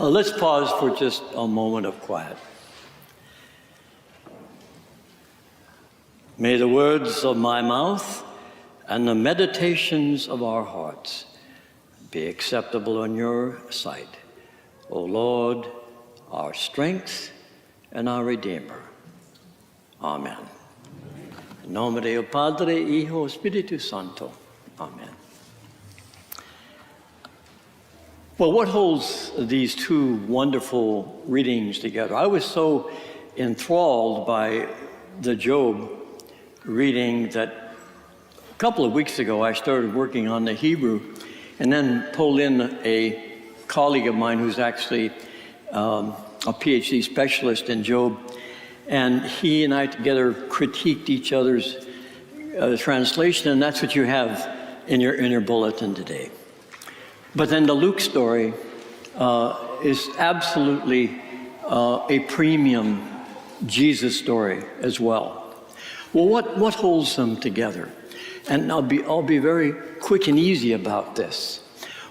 Let's pause for just a moment of quiet. May the words of my mouth and the meditations of our hearts be acceptable in your sight, O Lord, our strength and our Redeemer. Amen. In nome Deo Padre, Hijo, Spiritus Santo. Amen. Well, what holds these two wonderful readings together? I was so enthralled by the Job reading that a couple of weeks ago I started working on the Hebrew and then pulled in a colleague of mine who's actually a PhD specialist in Job, and he and I together critiqued each other's translation, and that's what you have in your bulletin today. But then the Luke story is absolutely a premium Jesus story as well. Well, what holds them together? And I'll be very quick and easy about this.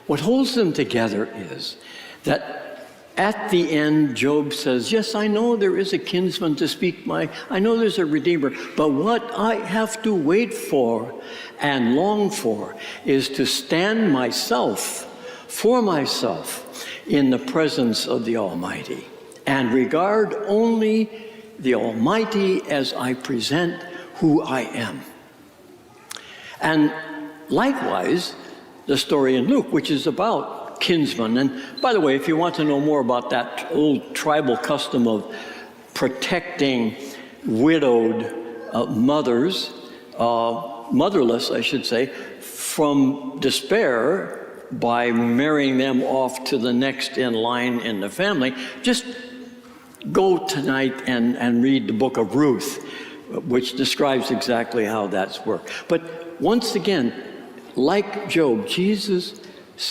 What holds them together is that at the end, Job says, yes, I know there is a kinsman to speak I know there's a redeemer, but what I have to wait for and long for is to stand for myself in the presence of the Almighty and regard only the Almighty as I present who I am. And likewise, the story in Luke, which is about kinsmen. And by the way, if you want to know more about that old tribal custom of protecting widowed mothers, motherless, I should say, from despair by marrying them off to the next in line in the family, just go tonight and read the book of Ruth, which describes exactly how that's worked. But once again, like Job, Jesus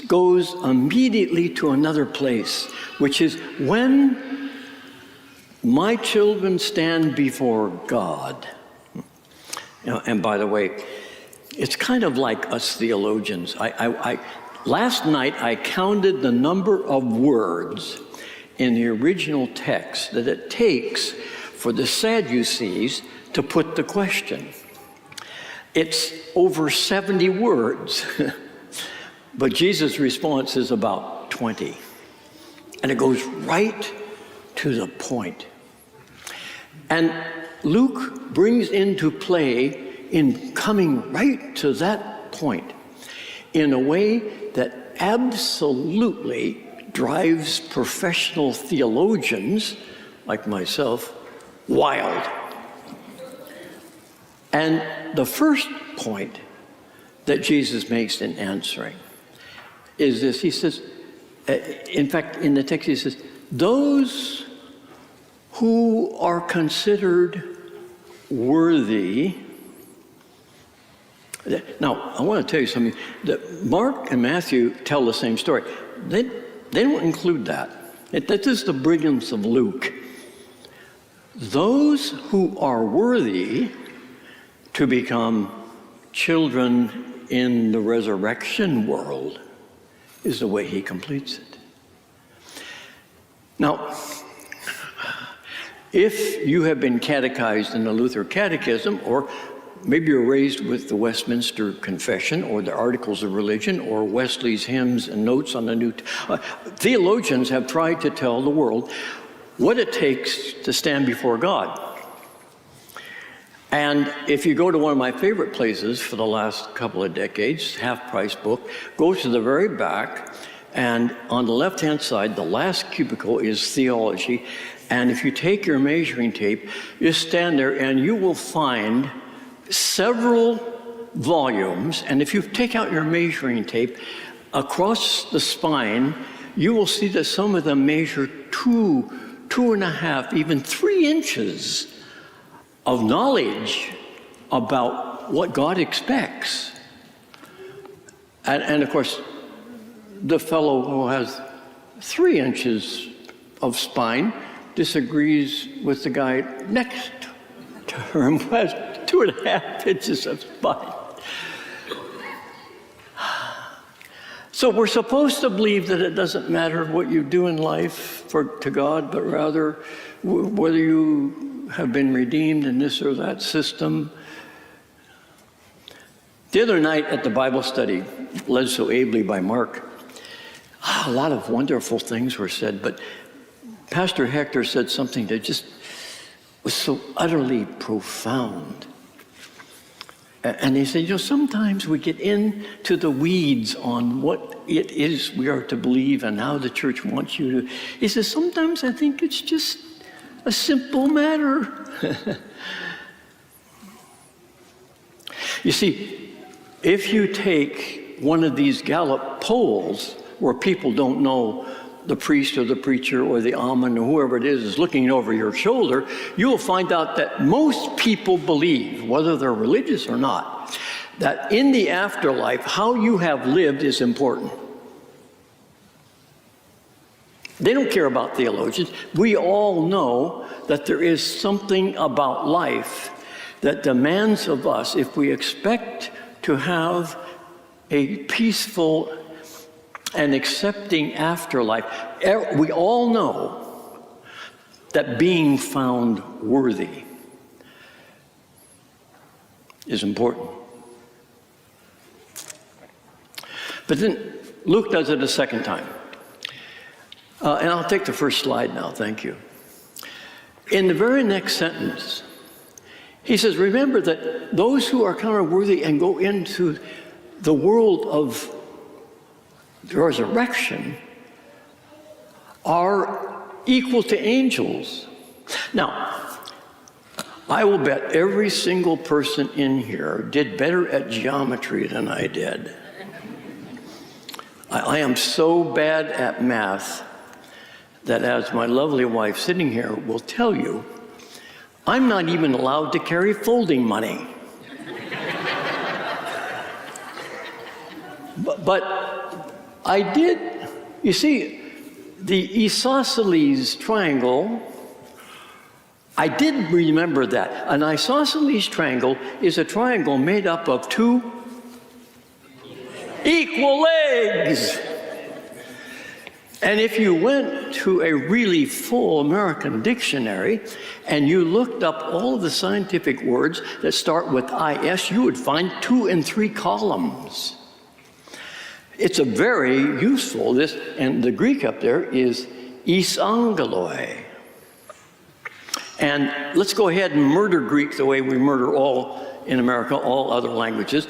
goes immediately to another place, which is when my children stand before God. And by the way, it's kind of like us theologians. Last night I counted the number of words in the original text that it takes for the Sadducees to put the question. It's over 70 words, but Jesus' response is about 20. And it goes right to the point. And Luke brings into play, in coming right to that point, in a way that absolutely drives professional theologians like myself wild. And the first point that Jesus makes in answering is this. He says, in fact, in the text he says, those who are considered worthy. Now, I want to tell you something. That Mark and Matthew tell the same story. They don't include that. That is the brilliance of Luke. Those who are worthy to become children in the resurrection world is the way he completes it. Now, if you have been catechized in the Lutheran Catechism, or maybe you're raised with the Westminster Confession or the Articles of Religion or Wesley's hymns and notes on the New theologians have tried to tell the world what it takes to stand before God. And if you go to one of my favorite places for the last couple of decades, half-price book, go to the very back, and on the left-hand side, the last cubicle is theology. And if you take your measuring tape, you stand there and you will find several volumes, and if you take out your measuring tape, across the spine, you will see that some of them measure 2.5, even 3 inches of knowledge about what God expects. And of course, the fellow who has 3 inches of spine disagrees with the guy next to him who has 2.5 inches of spine. So we're supposed to believe that it doesn't matter what you do in life to God, but rather whether you have been redeemed in this or that system. The other night at the Bible study, led so ably by Mark, a lot of wonderful things were said, but Pastor Hector said something that just was so utterly profound. And he said, sometimes we get into the weeds on what it is we are to believe and how the church wants you to. He says, sometimes I think it's just a simple matter. You see, if you take one of these Gallup polls where people don't know the priest or the preacher or the almond or whoever it is looking over your shoulder, you'll find out that most people believe, whether they're religious or not, that in the afterlife, how you have lived is important. They don't care about theologians. We all know that there is something about life that demands of us, if we expect to have a peaceful and accepting afterlife, we all know that being found worthy is important. But then Luke does it a second time. And I'll take the first slide now, thank you. In the very next sentence, he says, remember that those who are counted worthy and go into the world of the resurrection are equal to angels. Now, I will bet every single person in here did better at geometry than I did. I am so bad at math that, as my lovely wife sitting here will tell you, I'm not even allowed to carry folding money. But I did, you see, the isosceles triangle, I did remember that. An isosceles triangle is a triangle made up of two equal legs. And if you went to a really full American dictionary and you looked up all of the scientific words that start with IS, you would find 2 and 3 columns. It's a very useful, and the Greek up there is isangeloi. And let's go ahead and murder Greek the way we murder all in America, all other languages.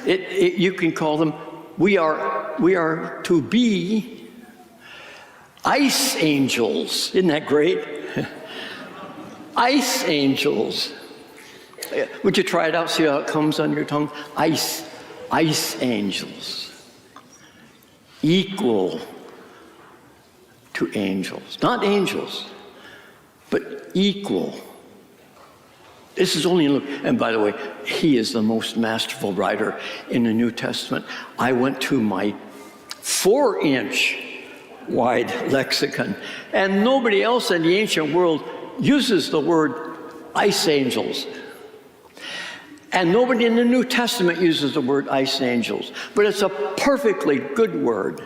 You can call them, we are to be ice angels. Isn't that great? Ice angels. Would you try it out, see how it comes on your tongue? Ice angels. Equal to angels. Not angels, but equal. This is only Luke. And by the way, he is the most masterful writer in the New Testament. I went to my 4-inch wide lexicon, and nobody else in the ancient world uses the word ice angels. And nobody in the New Testament uses the word ice angels, but it's a perfectly good word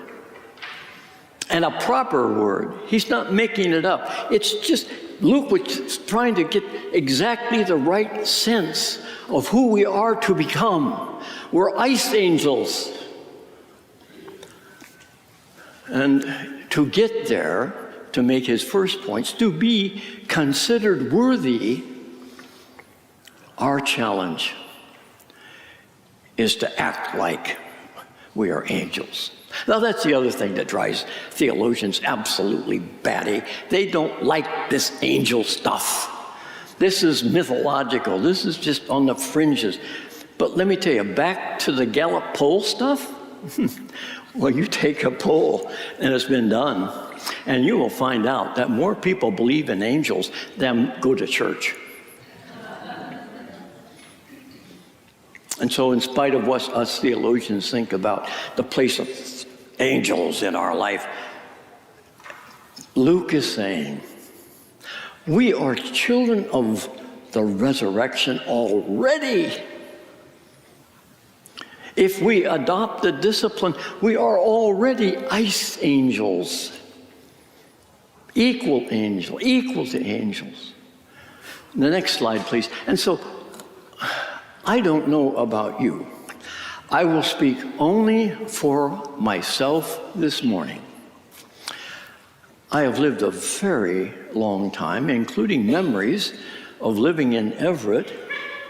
and a proper word. He's not making it up. It's just Luke was trying to get exactly the right sense of who we are to become. We're ice angels. And to get there, to make his first points, to be considered worthy, our challenge is to act like we are angels. Now, that's the other thing that drives theologians absolutely batty. They don't like this angel stuff. This is mythological. This is just on the fringes. But let me tell you, back to the Gallup poll stuff, well, you take a poll, and it's been done, and you will find out that more people believe in angels than go to church. And so in spite of what us theologians think about the place of angels in our life, Luke is saying, we are children of the resurrection already. If we adopt the discipline, we are already ice angels. Equal to angels. The next slide, please. And so, I don't know about you. I will speak only for myself this morning. I have lived a very long time, including memories of living in Everett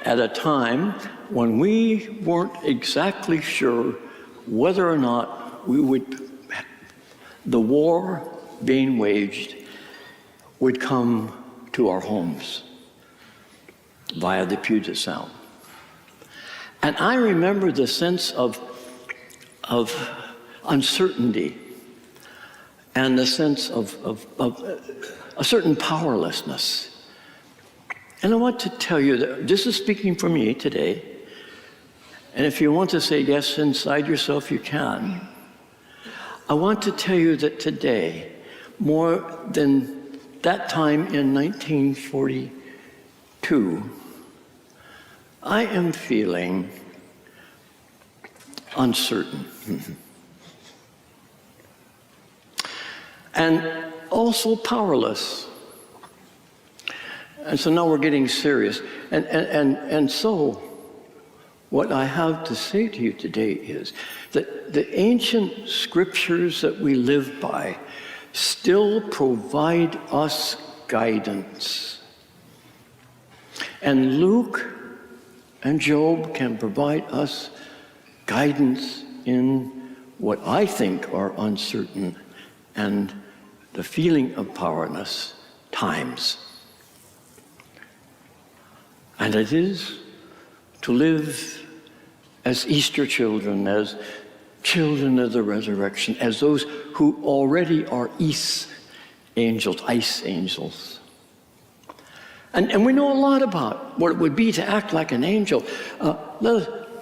at a time when we weren't exactly sure whether or not the war being waged would come to our homes via the Puget Sound. And I remember the sense of uncertainty and the sense of a certain powerlessness. And I want to tell you that this is speaking for me today. And if you want to say yes inside yourself, you can. I want to tell you that today, more than that time in 1942, I am feeling uncertain. And also powerless. And so now we're getting serious. And so what I have to say to you today is that the ancient scriptures that we live by still provide us guidance. And Luke and Job can provide us guidance in what I think are uncertain and the feeling of powerlessness times. And it is to live as Easter children, as children of the resurrection, as those who already are ice angels. And we know a lot about what it would be to act like an angel.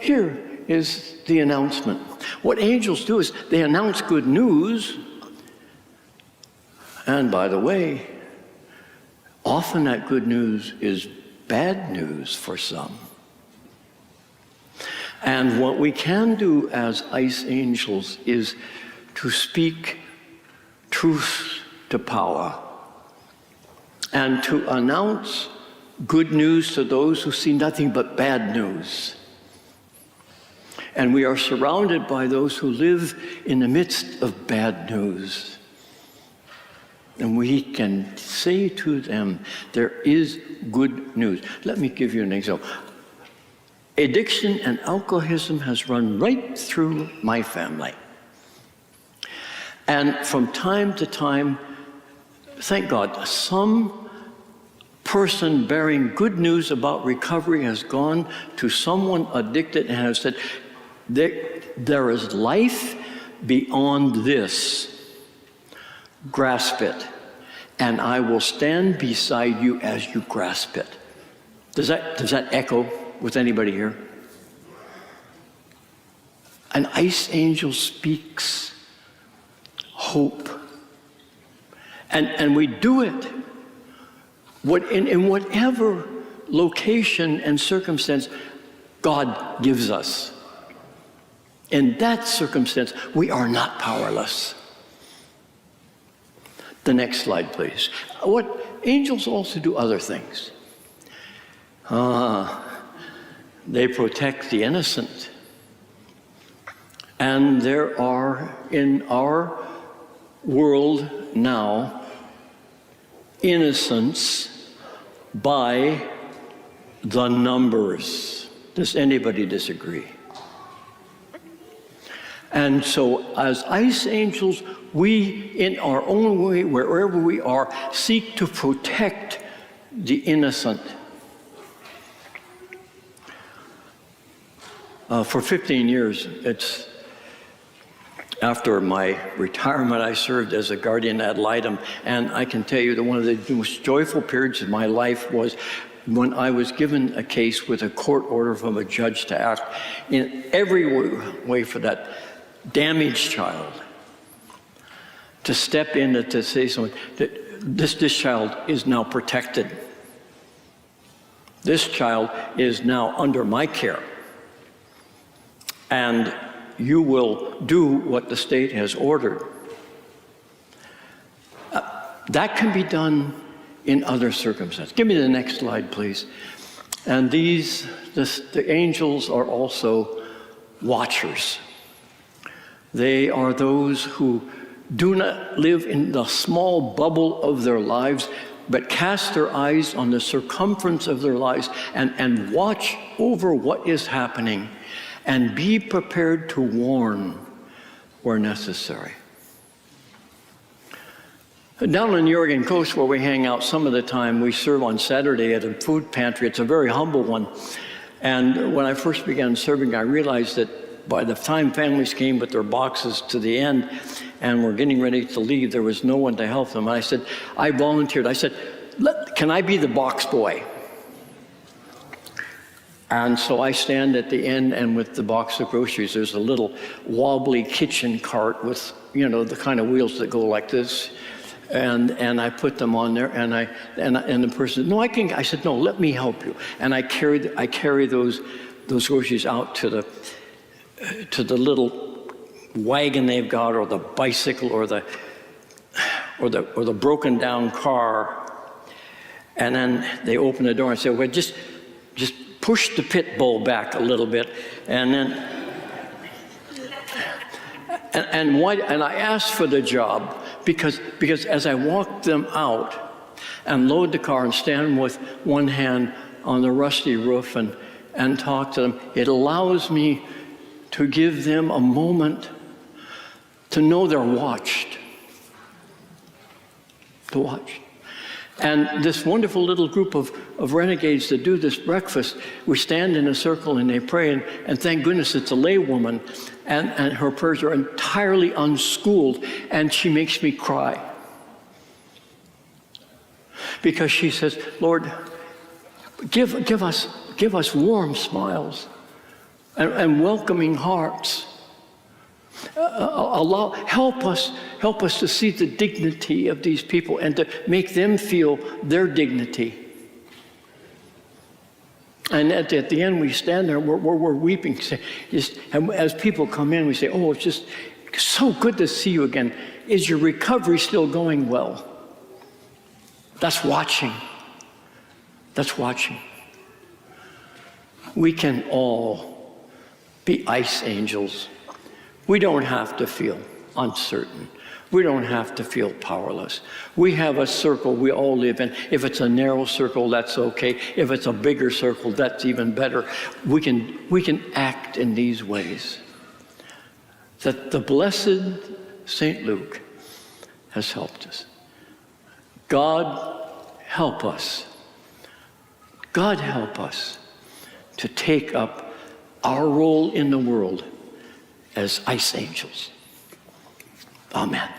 Here is the announcement. What angels do is they announce good news. And by the way, often that good news is bad news for some. And what we can do as ice angels is to speak truth to power and to announce good news to those who see nothing but bad news. And we are surrounded by those who live in the midst of bad news. And we can say to them, there is good news. Let me give you an example. Addiction and alcoholism has run right through my family. And from time to time, thank God, some person bearing good news about recovery has gone to someone addicted and has said, there is life beyond this. Grasp it, and I will stand beside you as you grasp it. Does that echo with anybody here? An ice angel speaks hope. And we do it in whatever location and circumstance God gives us. In that circumstance, we are not powerless. The next slide, please. What angels also do other things. They protect the innocent. And there are in our world now innocence by the numbers. Does anybody disagree? And so as ice angels, we, in our own way, wherever we are, seek to protect the innocent. For 15 years, it's after my retirement, I served as a guardian ad litem, and I can tell you that one of the most joyful periods of my life was when I was given a case with a court order from a judge to act in every way for that damaged child, to step in and to say something, that this child is now protected. This child is now under my care. and you will do what the state has ordered. That can be done in other circumstances. Give me the next slide, please. And the angels are also watchers. They are those who do not live in the small bubble of their lives, but cast their eyes on the circumference of their lives and watch over what is happening and be prepared to warn where necessary. Down on the Oregon coast where we hang out some of the time, we serve on Saturday at a food pantry. It's a very humble one. And when I first began serving, I realized that by the time families came with their boxes to the end and were getting ready to leave, there was no one to help them. And I volunteered. I said, can I be the box boy? And so I stand at the end, and with the box of groceries, there's a little wobbly kitchen cart with, the kind of wheels that go like this. And I put them on there, and the person said, no, I can. I said, no, let me help you. And I carry those groceries out to the little wagon they've got, or the bicycle, or the broken down car. And then they open the door and say, well, just push the pit bull back a little bit, and then and I asked for the job because as I walk them out and load the car and stand with one hand on the rusty roof and talk to them, it allows me to give them a moment to know they're watched. To watch. And this wonderful little group of renegades that do this breakfast, we stand in a circle and they pray, and thank goodness it's a laywoman, and her prayers are entirely unschooled, and she makes me cry. Because she says, Lord, give us warm smiles and welcoming hearts. Help us to see the dignity of these people and to make them feel their dignity. And at the end, we stand there, we're weeping. And as people come in, we say, oh, it's just so good to see you again. Is your recovery still going well? That's watching. That's watching. We can all be ice angels. We don't have to feel uncertain. We don't have to feel powerless. We have a circle we all live in. If it's a narrow circle, that's okay. If it's a bigger circle, that's even better. We can act in these ways. That the blessed St. Luke has helped us. God help us. God help us to take up our role in the world as ice angels. Amen.